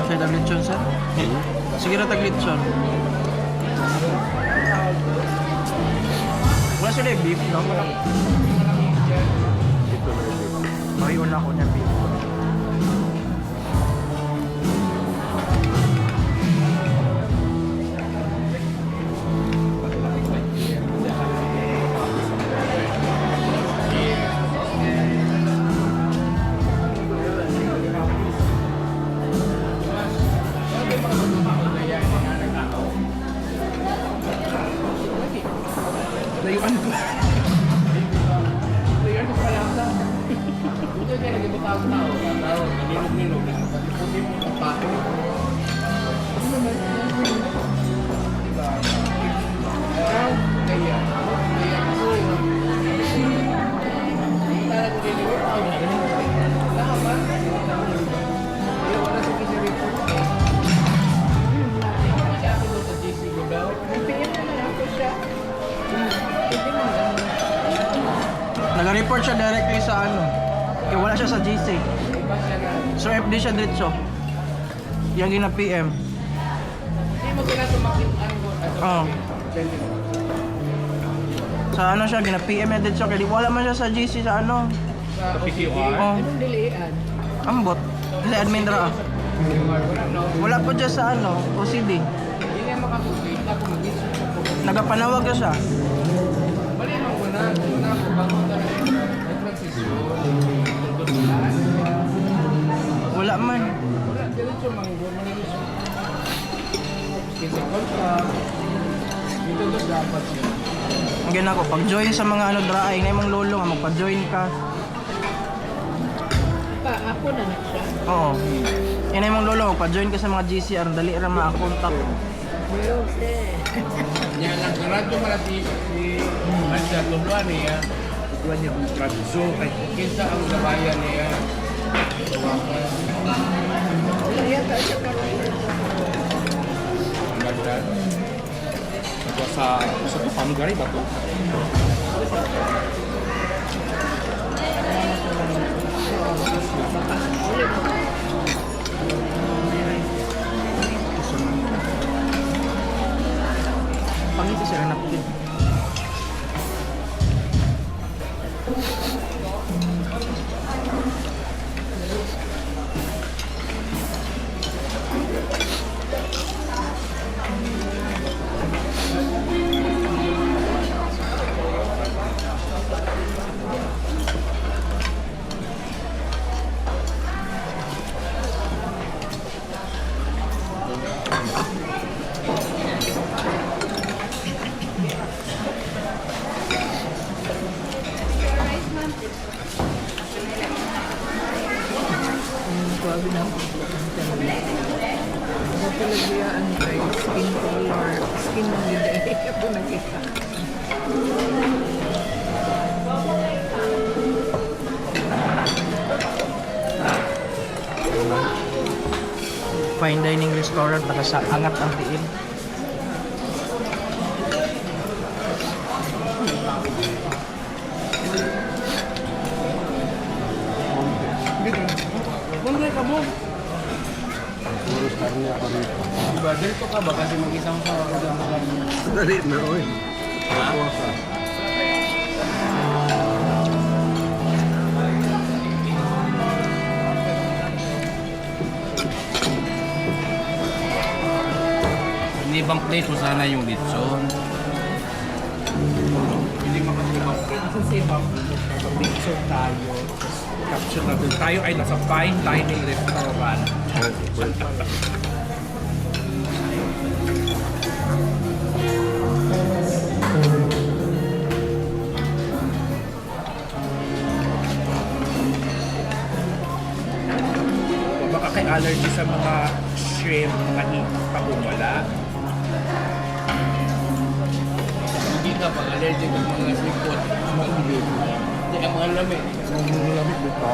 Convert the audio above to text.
Saya dah lechon sir. Sige na tag lechon. Wala sila yung beef, no? Ay, wala ko niya beef. Layuan ko. Layuan ko pala sa. Ito kaya lagi butang tao. Tao, nilog-nilog. Puti mo ang pato. Ano naman? Diba? Kaya. Kaya kasi. Talagang nilog. Lahat ba? Kaya wala sa kisa rito. Kaya ako doon sa GC ko daw. PM na lang ako siya. Nag-report siya directly sa ano. Kaya wala siya sa GC. So FD siya diretso. Yang gina PM. Hindi mo sila sumakit Oo. Sa ano siya, gina PM niya diretso. Kaya di wala man siya sa GC sa ano. sa PQR. Oo. Anong dilian? Ambot. Dili admin ra. Wala po dyan sa ano, OCD. Hindi nga makakupit. Ako mag-isip ko. Nagapanawag ka siya. Bali naman ko na. Una ako bago talaga. May transisyon. Wala man. Wala. Diretso manggo. Mangilis. Kasi contract. Dito doon dapat yun. Ang gina ko, pag-join sa mga ano draay, na mong lolo nga, magpa-join ka. Pa, ako na na siya. Oo. Yan ay mong lolo, magpa-join ka sa mga GCR, dali ra ma-contact. Pero, eh. Yan lang. Radyo mara si Mansa Tuluan niya. Tuluan niya ang radyo. Kinsa ang gabayan niya. Tawakan. Wala yata siya karoon. Ang ganda. Sa pamugari ba to? Pangiti siya napkin. Grabe na. Ano talaga ay skin color. Skin ng hindi. Ako nakita. Fine dining restaurant, nakasa angat ang tiin. Bangga ka mo. Diba, dito ka ba? Kasi mag-isang sa ako dyan sa kanya. Dali na, oy. Tuwa ka. Hindi bang plate mo sana yung litson? Hindi makatibang plate. Kasi picture tayo. Capture natin. Tayo ay nasa fine dining restaurant. kay allergy sa mga shrimp, mga hipon, wala. Hindi ka pang allergic ng mga seafood. Hindi, ang mga lamig. Ang lamig dito.